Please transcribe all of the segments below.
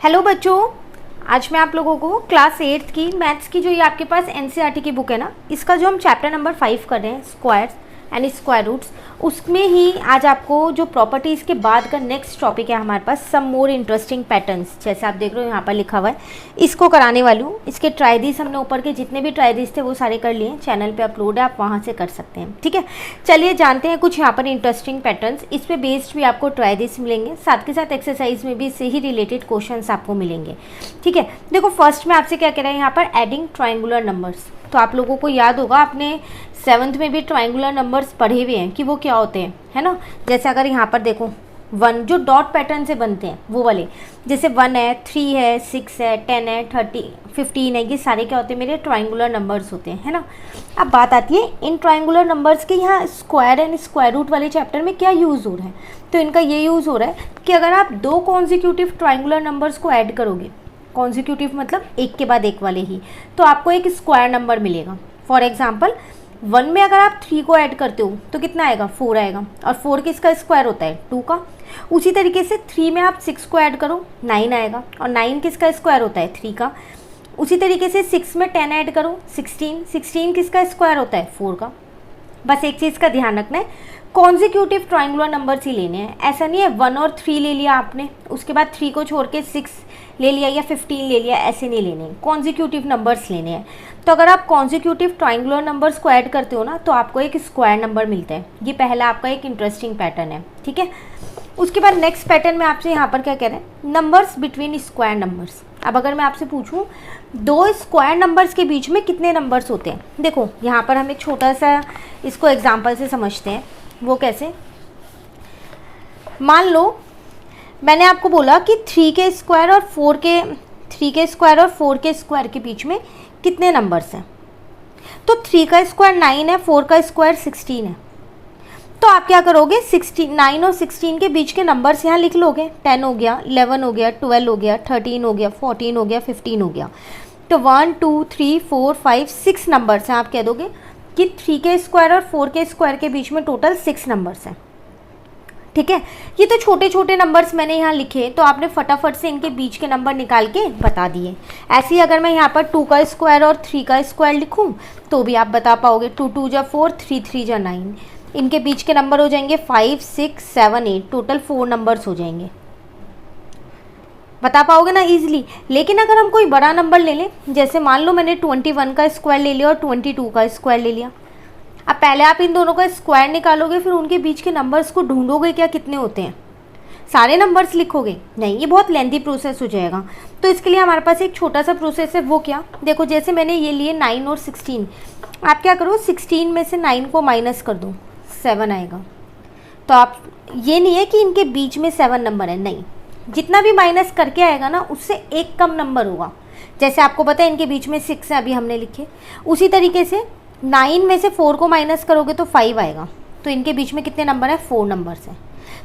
Hello बच्चों, आज मैं आप लोगों को क्लास 8th की मैथ्स की जो ये आपके पास एनसीईआरटी की बुक है ना, इसका जो हम चैप्टर नंबर 5 कर रहे हैं स्क्वायर्स एंड स्क्वायर रूट्स, उसमें ही आज आपको जो प्रॉपर्टीज़ के बाद का नेक्स्ट टॉपिक है हमारे पास सम मोर इंटरेस्टिंग पैटर्न्स, जैसे आप देख रहे हो यहाँ पर लिखा हुआ है, इसको कराने वाली हूँ। इसके ट्रायदीस हमने ऊपर के जितने भी ट्रायदीस थे वो सारे कर लिए, चैनल पे अपलोड है, आप वहाँ से कर सकते हैं। ठीक है, चलिए जानते हैं कुछ यहाँ पर इंटरेस्टिंग पैटर्न्स। इस पे बेस्ड भी आपको ट्रायदीस मिलेंगे, साथ के साथ एक्सरसाइज में भी इससे ही रिलेटेड क्वेश्चंस आपको मिलेंगे। ठीक है, देखो फर्स्ट में आपसे क्या कह रहा है यहाँ पर, एडिंग ट्रायंगुलर नंबर्स। तो आप लोगों को याद होगा, आपने 7th में भी ट्रायंगुलर नंबर्स पढ़े हुए हैं कि वो क्या होते हैं, है ना। जैसे अगर यहाँ पर देखो 1 जो डॉट पैटर्न से बनते हैं वो वाले, जैसे 1 है, 3 है, 6 है, 10 है, 30, 15 है, ये सारे क्या होते हैं, मेरे ट्रायंगुलर नंबर्स होते हैं, है ना। अब बात आती है इन ट्रायंगुलर नंबर्स के यहाँ स्क्वायर एंड स्क्वायर रूट वाले चैप्टर में क्या यूज़ हो रहा है। तो इनका ये यूज़ हो रहा है कि अगर आप 2 कॉन्जिक्यूटिव ट्रायंगुलर नंबर्स को ऐड करोगे, कॉन्जिक्यूटिव मतलब एक के बाद एक वाले ही, तो आपको एक स्क्वायर नंबर मिलेगा। फॉर एग्जाम्पल 1 में अगर आप 3 को ऐड करते हो तो कितना आएगा, 4 आएगा, और 4 किसका स्क्वायर होता है, 2 का। उसी तरीके से 3 में आप 6 को ऐड करो, 9 आएगा, और 9 किसका स्क्वायर होता है, 3 का। उसी तरीके से 6 में 10 ऐड करो, 16 किसका स्क्वायर होता है, 4 का। बस एक चीज़ का ध्यान रखना है, कॉन्जिक्यूटिव ट्रायंगुलर नंबर्स ही लेने हैं। ऐसा नहीं है 1 और 3 ले लिया आपने, उसके बाद 3 को छोड़ के 6 ले लिया या 15 ले लिया, ऐसे नहीं लेने हैं, कॉन्जिक्यूटिव नंबर्स लेने हैं। तो अगर आप कॉन्जिक्यूटिव ट्रायंगुलर नंबर्स को ऐड करते हो ना, तो आपको एक स्क्वायर नंबर मिलता है। ये पहला आपका एक इंटरेस्टिंग पैटर्न है। ठीक है, उसके बाद नेक्स्ट पैटर्न में आपसे यहाँ पर क्या कह रहे हैं, नंबर्स बिटवीन स्क्वायर नंबर्स। अब अगर मैं आपसे पूछूं 2 स्क्वायर नंबर्स के बीच में कितने नंबर्स होते हैं, देखो यहाँ पर हम एक छोटा सा इसको एग्जाम्पल से समझते हैं। वो कैसे, मान लो मैंने आपको बोला कि 3 के स्क्वायर और 4 के बीच में कितने नंबर्स हैं। तो 3 का स्क्वायर 9 है, 4 का स्क्वायर 16 है। तो आप क्या करोगे, 9 और 16 के बीच के नंबर्स यहाँ लिख लोगे। 10 हो गया, 11 हो गया, 12 हो गया, 13 हो गया, 14 हो गया, 15 हो गया। तो 1 2 3 4 5 6 नंबर्स हैं। आप कह दोगे कि 3 के स्क्वायर और 4 के स्क्वायर के बीच में टोटल 6 नंबर्स हैं। ठीक है, ये तो छोटे छोटे नंबर्स मैंने यहाँ लिखे, तो आपने फटाफट से इनके बीच के नंबर निकाल के बता दिए। ऐसे ही अगर मैं यहाँ पर 2 का स्क्वायर और 3 का स्क्वायर लिखूँ तो भी आप बता पाओगे। 2 2 जा 4, 3 3 जा 9, इनके बीच के नंबर हो जाएंगे 5 6 7 8, टोटल 4 नंबर्स हो जाएंगे। बता पाओगे ना इजीली। लेकिन अगर हम कोई बड़ा नंबर ले लें, जैसे मान लो मैंने 21 का स्क्वायर ले लिया और 22 का स्क्वायर ले लिया। अब पहले आप इन दोनों का स्क्वायर निकालोगे, फिर उनके बीच के नंबर्स को ढूंढोगे क्या कितने होते हैं, सारे नंबर्स लिखोगे नहीं, ये बहुत लेंथी प्रोसेस हो जाएगा। तो इसके लिए हमारे पास एक छोटा सा प्रोसेस है। वो क्या, देखो जैसे मैंने ये लिए 9 और 16, आप क्या करो 16 में से 9 को माइनस कर दो, 7 आएगा। तो आप ये नहीं है कि इनके बीच में 7 नंबर है, नहीं, जितना भी माइनस करके आएगा ना उससे एक कम नंबर होगा। जैसे आपको पता है इनके बीच में 6 है, अभी हमने लिखे। उसी तरीके से 9 में से 4 को माइनस करोगे तो 5 आएगा। तो इनके बीच में कितने नंबर है, 4 नंबर्स हैं।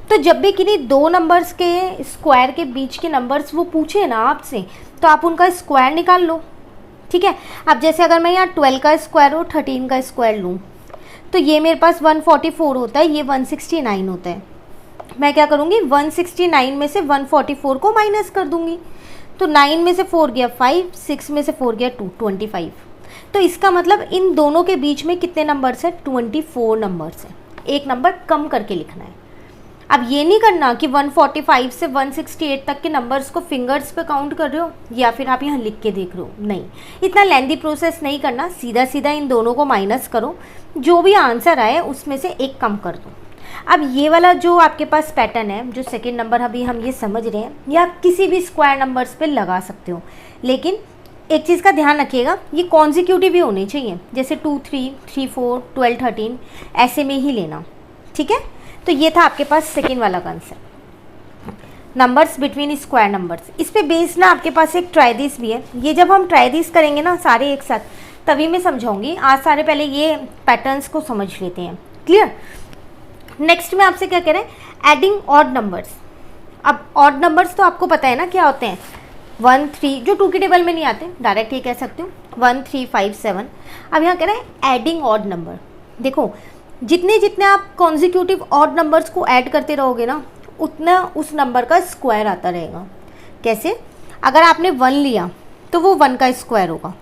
तो जब भी किन्हीं 2 नंबर्स के स्क्वायर के बीच के नंबर्स वो पूछे ना आपसे, तो आप उनका स्क्वायर निकाल लो। ठीक है, अब जैसे अगर मैं यहाँ 12 का स्क्वायर और 13 का स्क्वायर लूँ, तो ये मेरे पास 144 होता है, ये 169 होता है। मैं क्या करूँगी, 169 में से 144 को माइनस कर दूँगी। तो 9 में से 4 गया 5, 6 में से 4 गया 2, 25। तो इसका मतलब इन दोनों के बीच में कितने नंबर्स हैं, 24 नंबर्स हैं। एक नंबर कम करके लिखना है। अब ये नहीं करना कि 145 से 168 तक के नंबर्स को फिंगर्स पे काउंट कर रहे हो या फिर आप यहाँ लिख के देख रहे हो, नहीं, इतना लेंदी प्रोसेस नहीं करना। सीधा सीधा इन दोनों को माइनस करो, जो भी आंसर आए उसमें से एक कम कर दो। अब ये वाला जो आपके पास पैटर्न है, जो सेकेंड नंबर अभी हम ये समझ रहे हैं, या किसी भी स्क्वायर नंबर्स पे लगा सकते हो, लेकिन एक चीज़ का ध्यान रखिएगा, ये कॉन्जिक्यूटिव ही होने चाहिए। जैसे 2 3 3 4 12 13 ऐसे में ही लेना। ठीक है, तो ये था आपके पास सेकेंड वाला concept, numbers between square numbers. इस पे बेस्ड ना आपके पास एक ट्रायदीस भी है। ये जब हम ट्रायदीस करेंगे ना सारे एक साथ, तभी मैं समझाऊंगी। आज सारे पहले ये पैटर्न्स को समझ लेते हैं। क्लियर। नेक्स्ट में आपसे क्या कह रहे हैं, एडिंग ऑड नंबर्स। अब ऑड नंबर्स तो आपको पता है ना क्या होते हैं, 1 3, जो 2 की टेबल में नहीं आते, डायरेक्ट ये कह सकते हो 1 3 5 7। अब यहाँ कह रहे हैं एडिंग ऑड नंबर। देखो जितने जितने आप कॉन्जिक्यूटिव ऑड नंबर्स को ऐड करते रहोगे ना, उतना उस नंबर का स्क्वायर आता रहेगा। कैसे, अगर आपने 1 लिया तो वो 1 का स्क्वायर होगा।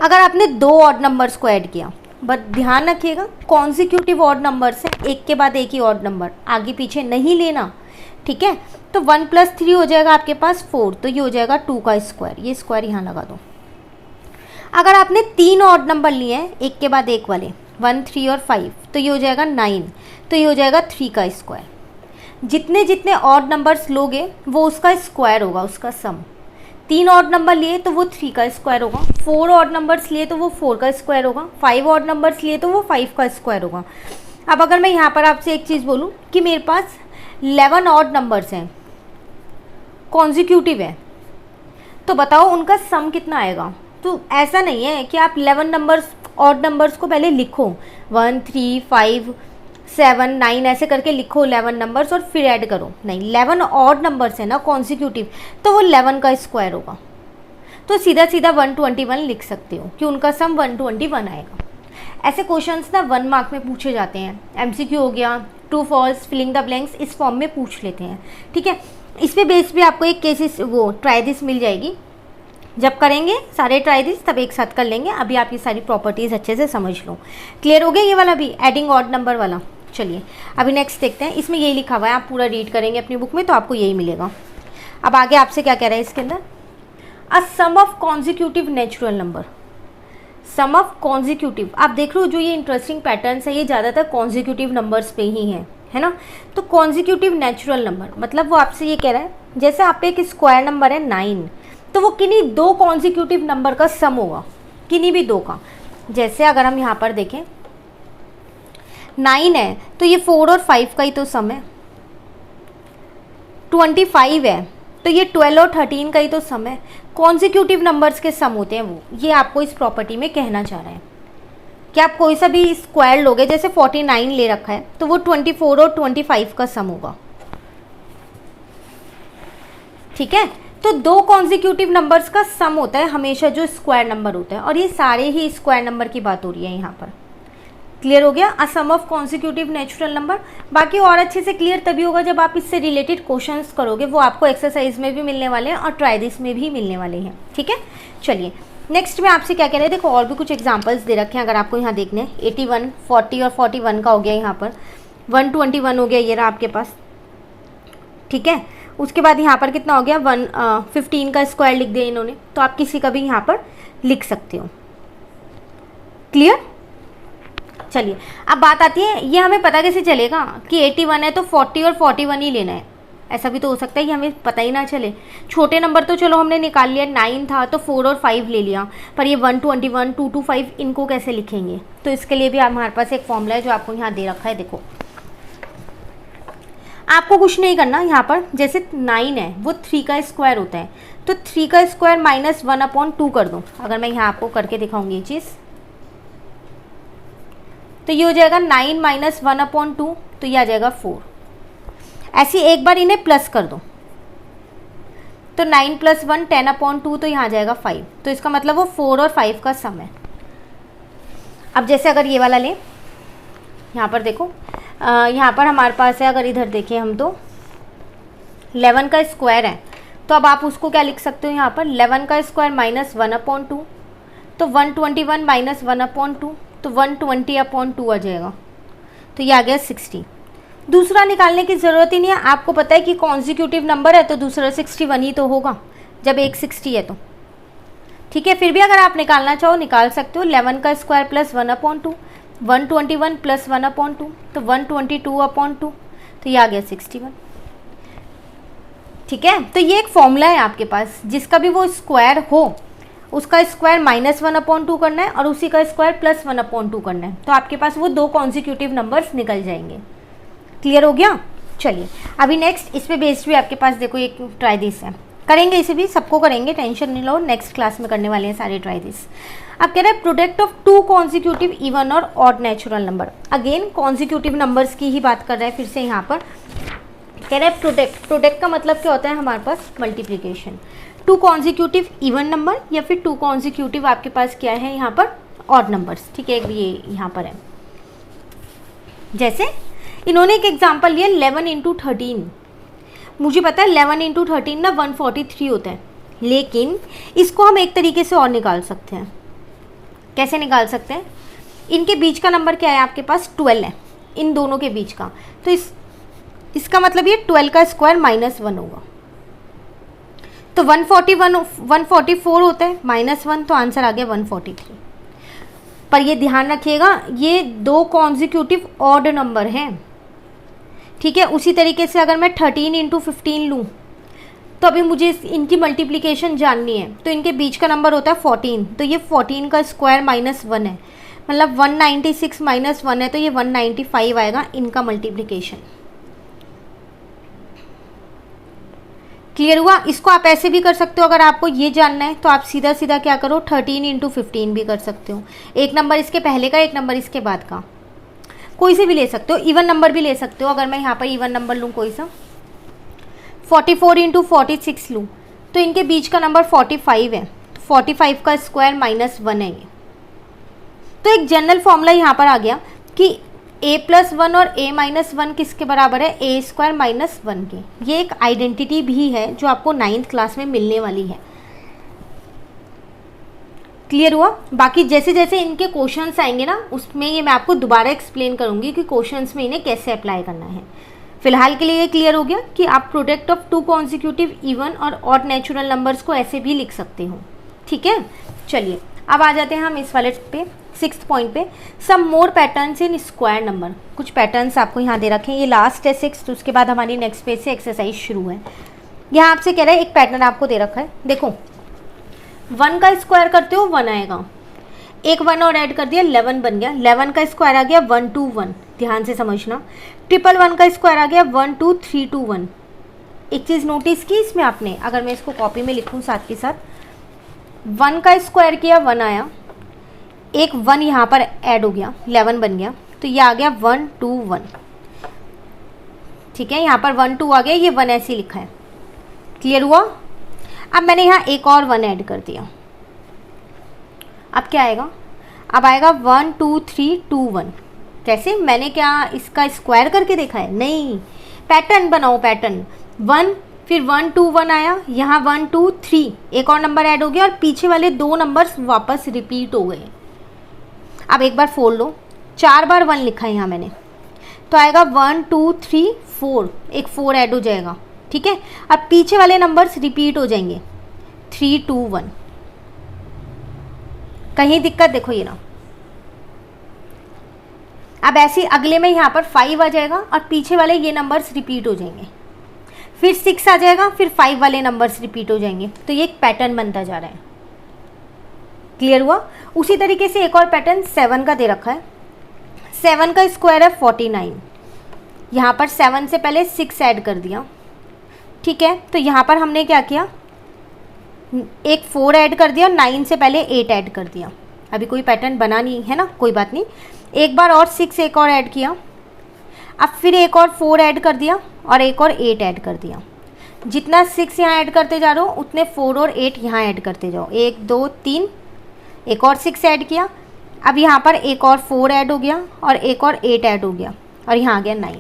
अगर आपने 2 ऑड नंबर्स को ऐड किया, बट ध्यान रखिएगा कॉन्जिक्यूटिव ऑड नंबर्स है, एक के बाद एक ही ऑड नंबर, आगे पीछे नहीं लेना, ठीक है। तो 1 + 3 हो जाएगा आपके पास 4, तो ये हो जाएगा 2 का स्क्वायर, ये स्क्वायर यहाँ लगा दो। अगर आपने 3 ऑड नंबर लिए हैं एक के बाद एक वाले, 1, 3 और 5, तो ये हो जाएगा 9, तो ये हो जाएगा 3 का स्क्वायर। जितने जितने ऑड नंबर्स लोगे वो उसका स्क्वायर होगा, उसका सम। 3 ऑड नंबर लिए तो वो 3 का स्क्वायर होगा, 4 ऑड नंबर्स लिए तो वो 4 का स्क्वायर होगा, 5 ऑड नंबर्स लिए तो वो 5 का स्क्वायर होगा। अब अगर मैं यहाँ पर आपसे एक चीज़ बोलूँ कि मेरे पास 11 ऑड नंबर्स हैं, कॉन्जिक्यूटिव है, तो बताओ उनका सम कितना आएगा। तो ऐसा नहीं है कि आप 11 नंबर्स ऑड नंबर्स को पहले लिखो, 1, 3, 5, 7, 9 ऐसे करके लिखो 11 नंबर्स और फिर ऐड करो, नहीं, 11 ऑड नंबर्स है ना कॉन्जिक्यूटिव, तो वो 11 का स्क्वायर होगा। तो सीधा सीधा 121 लिख सकते हो कि उनका सम 121 आएगा। ऐसे क्वेश्चंस ना 1 मार्क में पूछे जाते हैं, एमसीक्यू हो गया, true false, filling the blanks, इस फॉर्म में पूछ लेते हैं, ठीक है। इस पे बेस पे आपको एक केसेस वो ट्राई दिस मिल जाएगी, जब करेंगे सारे ट्राई दिस तब एक साथ कर लेंगे। अभी आप ये सारी प्रॉपर्टीज़ अच्छे से समझ लो। क्लियर हो गया ये वाला भी, एडिंग ऑड नंबर वाला। चलिए अभी नेक्स्ट देखते हैं, इसमें यही लिखा हुआ है, आप पूरा रीड करेंगे अपनी बुक में तो आपको यही मिलेगा। अब आगे आपसे क्या कह रहा है इसके अंदर, a sum of consecutive natural number. Sum of consecutive, आप देख रहे हो जो ये इंटरेस्टिंग पैटर्न्स है ये ज़्यादातर कॉन्जिक्यूटिव नंबर्स पे ही है ना। तो कॉन्जिक्यूटिव नेचुरल नंबर मतलब वो आपसे ये कह रहा है, जैसे आप पे एक स्क्वायर नंबर है 9, तो वो किन्हीं 2 कॉन्जिक्यूटिव नंबर का सम होगा, किन्हीं भी 2 का। जैसे अगर हम यहाँ पर देखें 9 है तो ये 4 और 5 का ही तो सम है, 25 है तो ये 12 और 13 का ही तो सम है। कॉन्जिक्यूटिव नंबर्स के सम होते हैं वो, ये आपको इस प्रॉपर्टी में कहना चाह रहे हैं कि आप कोई सा भी स्क्वायर लोगे, जैसे 49 ले रखा है तो वो 24 और 25 का सम होगा, ठीक है। तो 2 कॉन्जिक्यूटिव नंबर्स का सम होता है हमेशा जो स्क्वायर नंबर होता है, और ये सारे ही स्क्वायर नंबर की बात हो रही है यहाँ पर। क्लियर हो गया, अ sum of consecutive natural number. बाकी और अच्छे से क्लियर तभी होगा जब आप इससे रिलेटेड क्वेश्चंस करोगे, वो आपको एक्सरसाइज में भी मिलने वाले हैं और ट्राई दिस में भी मिलने वाले हैं, ठीक है। चलिए नेक्स्ट में आपसे क्या कह रहे हैं, देखो और भी कुछ एग्जांपल्स दे रखे हैं अगर आपको यहाँ देखने हैं। 81, 40 और 41 का हो गया यहाँ पर, 121 हो गया ये रहा आपके पास, ठीक है। उसके बाद यहाँ पर कितना हो गया, 15 का स्क्वायर लिख दिया इन्होंने, तो आप किसी का भी यहाँ पर लिख सकते हो। क्लियर। चलिए अब बात आती है, ये हमें पता कैसे चलेगा कि 81 है तो 40 और 41 ही लेना है। ऐसा भी तो हो सकता है कि हमें पता ही ना चले। छोटे नंबर तो चलो हमने निकाल लिया, 9 था तो 4 और 5 ले लिया, पर ये 121, 225 इनको कैसे लिखेंगे। तो इसके लिए भी हमारे पास एक फॉर्मूला है जो आपको यहाँ दे रखा है। देखो आपको कुछ नहीं करना, यहाँ पर जैसे 9 है वो 3 का स्क्वायर होता है, तो 3 का स्क्वायर माइनस 1/2 कर दो। अगर मैं यहाँ आपको करके दिखाऊंगी ये चीज़, तो ये हो जाएगा 9 माइनस 1/2, तो ये आ जाएगा 4। ऐसे एक बार इन्हें प्लस कर दो, तो 9 + 1 10/2, तो यहाँ आ जाएगा 5। तो इसका मतलब वो 4 और 5 का सम है। अब जैसे अगर ये वाला लें, यहाँ पर देखो, यहाँ पर हमारे पास है, अगर इधर देखें हम तो 11 का स्क्वायर है, तो अब आप उसको क्या लिख सकते हो यहाँ पर, 11 का स्क्वायर माइनस 1/2, तो 121 माइनस 1/2, तो 120/2 आ जाएगा, तो ये आ गया 60। दूसरा निकालने की ज़रूरत ही नहीं है, आपको पता है कि कॉन्जिक्यूटिव नंबर है तो दूसरा 61 ही तो होगा जब एक 60 है तो, ठीक है। फिर भी अगर आप निकालना चाहो निकाल सकते हो, 11 का स्क्वायर प्लस 1/2, 121 प्लस 1/2, तो 122/2, तो ये आ गया 61, ठीक है। तो ये एक फॉर्मूला है आपके पास, जिसका भी वो स्क्वायर हो उसका स्क्वायर माइनस 1/2 करना है और उसी का स्क्वायर प्लस 1/2 करना है, तो आपके पास वो 2 कॉन्जिक्यूटिव नंबर्स निकल जाएंगे। क्लियर हो गया। चलिए अभी नेक्स्ट इस पे बेस्ड भी आपके पास देखो एक ट्राई दिस है, करेंगे इसे भी, सबको करेंगे, टेंशन नहीं लो, नेक्स्ट क्लास में करने वाले हैं सारे ट्राई दिस। अब कह रहे हैं प्रोडक्ट ऑफ 2 कॉन्जिक्यूटिव इवन और odd natural number. Again consecutive numbers की ही बात कर रहे हैं फिर से यहाँ पर। कह रहे हैं प्रोडक्ट का मतलब क्या होता है हमारे पास, मल्टीप्लीकेशन। 2 कॉन्जिक्यूटिव इवन नंबर या फिर 2 कॉन्जिक्यूटिव आपके पास क्या है यहाँ पर, ऑड नंबर्स, ठीक है। ये यहाँ पर है, जैसे इन्होंने एक एग्जाम्पल लिया 11 × 13, मुझे पता है 11 इंटू 13 ना 143 होता है, लेकिन इसको हम एक तरीके से और निकाल सकते हैं। कैसे निकाल सकते हैं? इनके बीच का नंबर क्या है आपके पास? 12 है इन दोनों के बीच का, तो इसका मतलब ये 12 का स्क्वायर -1 होगा। तो 144 होता है -1, तो आंसर आ गया 143। पर ये ध्यान रखिएगा ये 2 कॉन्जिक्यूटिव ऑड नंबर हैं, ठीक है। उसी तरीके से अगर मैं 13 इंटू 15 लूँ तो अभी मुझे इनकी मल्टीप्लिकेशन जाननी है, तो इनके बीच का नंबर होता है 14, तो ये 14 का स्क्वायर -1 है, मतलब 196 -1 है, तो ये 195 आएगा इनका मल्टीप्लिकेशन। क्लियर हुआ? इसको आप ऐसे भी कर सकते हो, अगर आपको ये जानना है तो आप सीधा सीधा क्या करो, 13 इंटू 15 भी कर सकते हो। एक नंबर इसके पहले का, एक नंबर इसके बाद का, कोई से भी ले सकते हो, इवन नंबर भी ले सकते हो। अगर मैं यहाँ पर इवन नंबर लूँ कोई सा, 44 इंटू 46 लूँ तो इनके बीच का नंबर 45 है, 45 का स्क्वायर -1 है ये। तो एक जनरल फॉर्मूला यहाँ पर आ गया कि a+1 और a-1 किसके बराबर है? a² -1 के। ये एक आइडेंटिटी भी है जो आपको 9th क्लास में मिलने वाली है। क्लियर हुआ? बाकी जैसे जैसे इनके क्वेश्चंस आएंगे ना, उसमें ये मैं आपको दोबारा एक्सप्लेन करूंगी कि क्वेश्चंस में इन्हें कैसे अप्लाई करना है। फिलहाल के लिए ये क्लियर हो गया कि आप प्रोडक्ट ऑफ 2 कॉन्जिक्यूटिव इवन और ऑड नेचुरल नंबर्स को ऐसे भी लिख सकते हो, ठीक है। चलिए अब आ जाते हैं हम इस वाले पे, 6th पॉइंट पे, सम मोर पैटर्न्स इन स्क्वायर नंबर। कुछ पैटर्न्स आपको यहाँ दे रखे हैं, ये लास्ट है 6th, उसके बाद हमारी नेक्स्ट पेज से एक्सरसाइज शुरू है। यहाँ आपसे कह रहा है एक पैटर्न आपको दे रखा है, देखो 1 का स्क्वायर करते हो 1 आएगा, एक 1 और ऐड कर दिया 11 बन गया, 11 का स्क्वायर आ गया 121, ध्यान से समझना। 111 का स्क्वायर आ गया 12321। एक चीज़ नोटिस की इसमें आपने, अगर मैं इसको कॉपी में लिखूँ साथ के साथ, 1 का स्क्वायर किया 1 आया, एक 1 यहाँ पर ऐड हो गया 11 बन गया, तो ये आ गया 121, ठीक है। यहाँ पर 1 2 आ गया, ये 1 ऐसे लिखा है। क्लियर हुआ? अब मैंने यहाँ एक और 1 ऐड कर दिया, अब क्या आएगा? अब आएगा 1 2 3 2 1। कैसे? मैंने क्या इसका स्क्वायर करके देखा है? नहीं, पैटर्न बनाओ, पैटर्न 1 फिर 1 2 1 आया, यहाँ 1 2 3 एक और नंबर ऐड हो गया और पीछे वाले 2 नंबर्स वापस रिपीट हो गए। अब एक बार फोड़ लो, 4 बार 1 लिखा है यहाँ मैंने, तो आएगा 1 2 3 4, एक 4 ऐड हो जाएगा, ठीक है। अब पीछे वाले नंबर्स रिपीट हो जाएंगे 3 2 1। कहीं दिक्कत? देखो ये ना, अब ऐसे अगले में यहाँ पर 5 आ जाएगा और पीछे वाले ये नंबर्स रिपीट हो जाएंगे, फिर 6 आ जाएगा, फिर 5 वाले नंबर्स रिपीट हो जाएंगे, तो ये एक पैटर्न बनता जा रहा है। क्लियर हुआ? उसी तरीके से एक और पैटर्न 7 का दे रखा है, 7 का स्क्वायर है 49, यहाँ पर 7 से पहले 6 ऐड कर दिया, ठीक है। तो यहाँ पर हमने क्या किया, एक 4 ऐड कर दिया, 9 से पहले 8 ऐड कर दिया। अभी कोई पैटर्न बना नहीं है ना, कोई बात नहीं। एक बार और 6 एक और ऐड किया, अब फिर एक और 4 ऐड कर दिया और एक और 8 ऐड कर दिया। जितना 6 यहाँ ऐड करते जा रहे हो उतने 4 और 8 यहाँ ऐड करते जाओ, 1 2 3, एक और 6 ऐड किया, अब यहाँ पर एक और 4 ऐड हो गया और एक और 8 ऐड हो गया और यहाँ आ गया 9।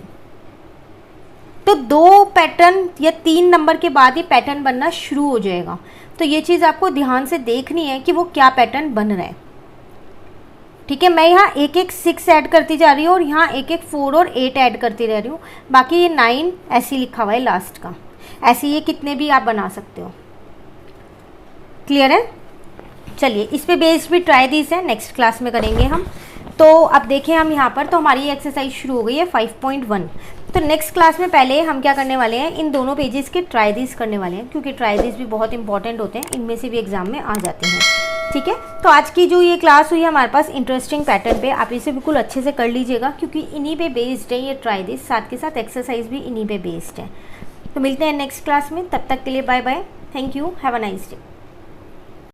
तो 2 पैटर्न या 3 नंबर के बाद ही पैटर्न बनना शुरू हो जाएगा। तो ये चीज़ आपको ध्यान से देखनी है कि वो क्या पैटर्न बन रहा है, ठीक है। मैं यहाँ एक एक 6 ऐड करती जा रही हूँ और यहाँ एक एक 4 और 8 ऐड करती रह रही हूँ, बाकी ये 9 ऐसे ही लिखा हुआ है लास्ट का। ऐसे ये कितने भी आप बना सकते हो। क्लियर है? चलिए इस पे बेस्ड भी ट्राई दीज है, नेक्स्ट क्लास में करेंगे हम। तो अब देखें हम यहाँ पर, तो हमारी एक्सरसाइज शुरू हो गई है 5.1। तो नेक्स्ट क्लास में पहले हम क्या करने वाले हैं, इन दोनों पेजेस के ट्राई दीज करने वाले हैं, क्योंकि ट्राई दीज भी बहुत इंपॉर्टेंट होते हैं, इनमें से भी एग्जाम में आ जाते हैं, ठीक है। तो आज की जो ये क्लास हुई है हमारे पास इंटरेस्टिंग पैटर्न पे, आप इसे बिल्कुल अच्छे से कर लीजिएगा, क्योंकि इन्हीं पे बेस्ड है ये ट्राई दीज, साथ के साथ एक्सरसाइज भी इन्हीं पे बेस्ड है। तो मिलते हैं नेक्स्ट क्लास में, तब तक के लिए bye bye, thank you, have a nice day.